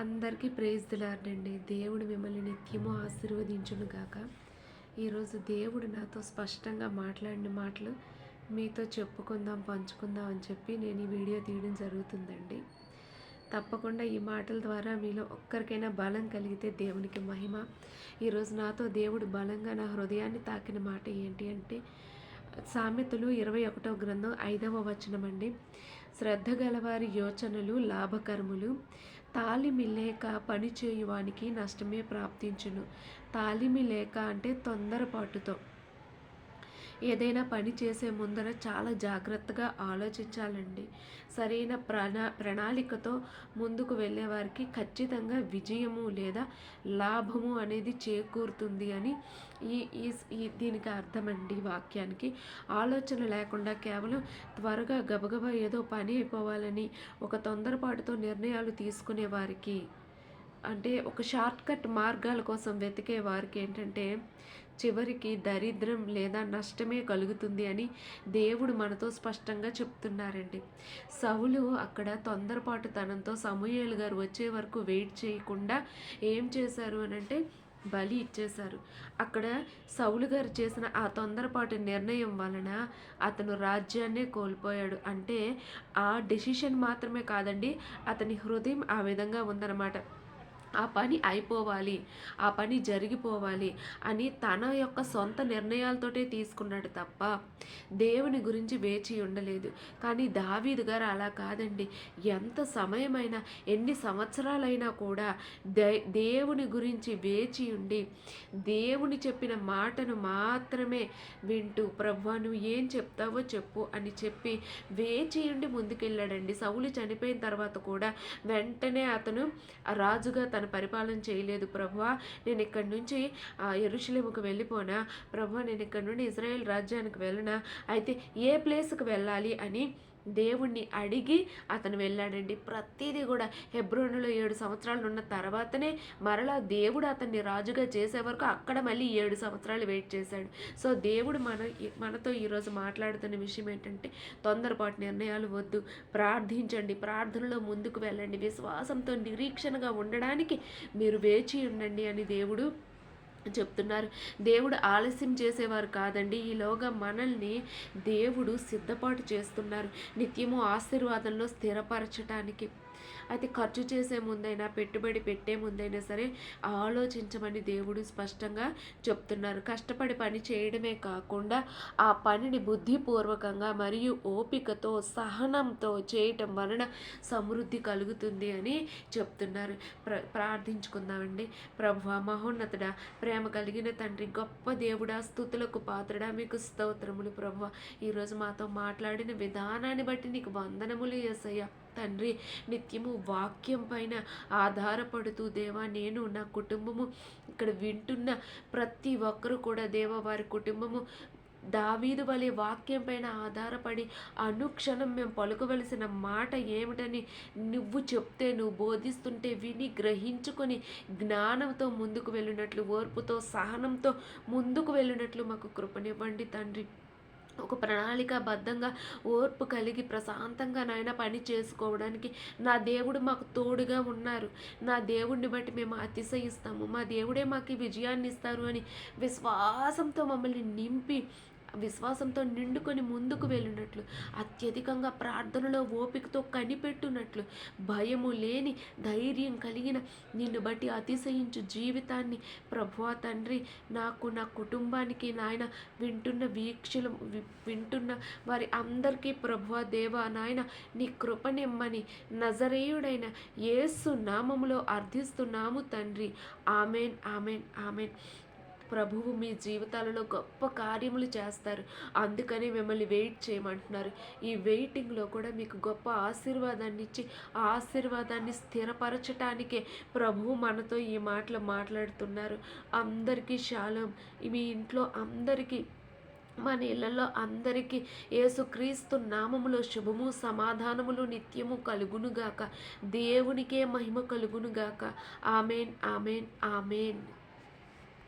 అందరికీ praise the lord అండి. దేవుడు మిమ్మల్ని నిత్యము ఆశీర్వదించును గాక. ఈరోజు దేవుడు నాతో స్పష్టంగా మాట్లాడిన మాటలు మీతో చెప్పుకుందాం, పంచుకుందాం అని చెప్పి నేను ఈ వీడియో తీయడం జరుగుతుందండి. తప్పకుండా ఈ మాటల ద్వారా మీలో ఒక్కరికైనా బలం కలిగితే దేవునికి మహిమ. ఈరోజు నాతో దేవుడు బలంగా నా హృదయాన్ని తాకిన మాట ఏంటి అంటే సామెతలు 21వ గ్రంథం 5వ వచనం అండి. శ్రద్ధ గలవారి యోచనలు లాభకరములు, తాలిమి లేక పని చేయువానికి నష్టమే ప్రాప్తించును. తాలిమి లేక అంటే తొందరపాటుతో ఏదైనా పని చేసే ముందర చాలా జాగ్రత్తగా ఆలోచించాలండి. సరైన ప్రణాళికతో ముందుకు వెళ్ళేవారికి ఖచ్చితంగా విజయము లేదా లాభము అనేది చేకూరుతుంది అని దీనికి అర్థమండి. వాక్యానికి ఆలోచన లేకుండా కేవలం త్వరగా గబగబా ఏదో పని అయిపోవాలని ఒక తొందరపాటుతో నిర్ణయాలు తీసుకునే వారికి, అంటే ఒక షార్ట్ కట్ మార్గాల కోసం వెతికే వారికి ఏంటంటే చివరికి దరిద్రం లేదా నష్టమే కలుగుతుంది అని దేవుడు మనతో స్పష్టంగా చెప్తున్నారండి. సౌలు అక్కడ తొందరపాటుతనంతో సమూయేలు గారు వచ్చే వరకు వెయిట్ చేయకుండా ఏం చేశారు అని అంటే బలి ఇచ్చేశారు. అక్కడ సౌలు గారు చేసిన ఆ తొందరపాటు నిర్ణయం వలన అతను రాజ్యాన్నే కోల్పోయాడు. అంటే ఆ డెసిషన్ మాత్రమే కాదండి, అతని హృదయం ఆ విధంగా ఉందన్నమాట. ఆ పని అయిపోవాలి, ఆ పని జరిగిపోవాలి అని తన యొక్క సొంత నిర్ణయాలతోటే తీసుకున్నాడు తప్ప దేవుని గురించి వేచి ఉండలేదు. కానీ దావీదు గారు అలా కాదండి. ఎంత సమయమైనా, ఎన్ని సంవత్సరాలైనా కూడా దేవుని గురించి వేచి ఉండి దేవుని చెప్పిన మాటను మాత్రమే వింటూ ప్రభువా నువ్వు ఏం చెప్తావో చెప్పు అని చెప్పి వేచి ఉండి ముందుకెళ్ళాడండి. సౌలు చనిపోయిన తర్వాత కూడా వెంటనే అతను రాజుగా తన పరిపాలన చేయలేదు. ప్రభువా నేను ఇక్కడి నుంచి యెరూషలేముకు వెళ్ళిపోనా, ప్రభువా నేను ఇక్కడి నుండి ఇజ్రాయెల్ రాజ్యానికి వెళ్ళనా, అయితే ఏ ప్లేస్కి వెళ్ళాలి అని దేవుణ్ణి అడిగి అతను వెళ్ళాడండి. ప్రతిదీ కూడా హెబ్రోనులో 7 సంవత్సరాలు ఉన్న తర్వాతనే మరలా దేవుడు అతన్ని రాజుగా చేసే వరకు అక్కడ మళ్ళీ 7 సంవత్సరాలు వెయిట్ చేశాడు. సో దేవుడు మనతో ఈరోజు మాట్లాడుతున్న విషయం ఏంటంటే తొందరపాటు నిర్ణయాలు వద్దు, ప్రార్థించండి, ప్రార్థనలో ముందుకు వెళ్ళండి, విశ్వాసంతో నిరీక్షణగా ఉండడానికి మీరు వేచి ఉండండి అని దేవుడు చెప్తున్నారు. దేవుడు ఆలస్యం చేసేవారు కాదండి. ఈలోగా మనల్ని దేవుడు సిద్ధపాటు చేస్తున్నారు నిత్యము ఆశీర్వాదంలో స్థిరపరచటానికి. అయితే ఖర్చు చేసే ముందైనా, పెట్టుబడి పెట్టే ముందైనా సరే ఆలోచించమని దేవుడు స్పష్టంగా చెప్తున్నారు. కష్టపడి పని చేయడమే కాకుండా ఆ పనిని బుద్ధిపూర్వకంగా మరియు ఓపికతో సహనంతో చేయటం వలన సమృద్ధి కలుగుతుంది అని చెప్తున్నారు. ప్రార్థించుకుందామండి. ప్రభువా మహోన్నతుడా, ప్రేమ కలిగిన తండ్రి, గొప్ప దేవుడా, స్తుతులకు పాత్రుడా, మీకు స్తోత్రములు. ప్రభువా ఈరోజు మాతో మాట్లాడిన విధానాన్ని బట్టి నీకు వందనములు యేసయ్యా. తండ్రి నిత్యము వాక్యం పైన ఆధారపడుతూ దేవా నేను నా కుటుంబము ఇక్కడ వింటున్న ప్రతి ఒక్కరూ కూడా దేవా వారి కుటుంబము దావీదు వలె వాక్యం పైన ఆధారపడి అనుక్షణం మేము పలుకవలసిన మాట ఏమిటని నువ్వు చెప్తే, నువ్వు బోధిస్తుంటే విని గ్రహించుకొని జ్ఞానంతో ముందుకు వెళ్ళినట్లు, ఓర్పుతో సహనంతో ముందుకు వెళ్ళినట్లు మాకు కృపనివ్వండి తండ్రి. ఒక ప్రణాళికాబద్ధంగా ఓర్పు కలిగి ప్రశాంతంగా నాయన పని చేసుకోవడానికి నా దేవుడు మాకు తోడుగా ఉన్నారు, నా దేవుడిని బట్టి మేము అతిశయిస్తాము, మా దేవుడే మాకు విజయాన్ని ఇస్తారు అని విశ్వాసంతో మమ్మల్ని నింపి, విశ్వాసంతో నిండుకొని ముందుకు వెళ్ళినట్లు, అత్యధికంగా ప్రార్థనలో ఓపికతో కనిపెట్టునట్లు, భయము లేని ధైర్యం కలిగిన నిన్ను బట్టి అతిశయించు జీవితాన్ని ప్రభువా తండ్రి నాకు, నా కుటుంబానికి, నాయన వింటున్న వారి అందరికీ ప్రభువా దేవా నాయన నీ కృపనిమ్మని నజరేయుడైన యేసు నామములో అర్థిస్తున్నాము తండ్రి. Amen, amen, amen. ప్రభువు మీ జీవితాలలో గొప్ప కార్యములు చేస్తారు, అందుకని మిమ్మల్ని వెయిట్ చేయమంటున్నారు. ఈ వెయిటింగ్లో కూడా మీకు గొప్ప ఆశీర్వాదాన్ని ఇచ్చి ఆశీర్వాదాన్ని స్థిరపరచటానికే ప్రభువు మనతో ఈ మాటలు మాట్లాడుతున్నారు. అందరికీ షాలోమ్. మీ ఇంట్లో అందరికీ, మన ఇళ్లలో అందరికీ యేసుక్రీస్తు నామములో శుభము సమాధానములు నిత్యము కలుగునుగాక. దేవునికే మహిమ కలుగునుగాక. Amen, amen, amen.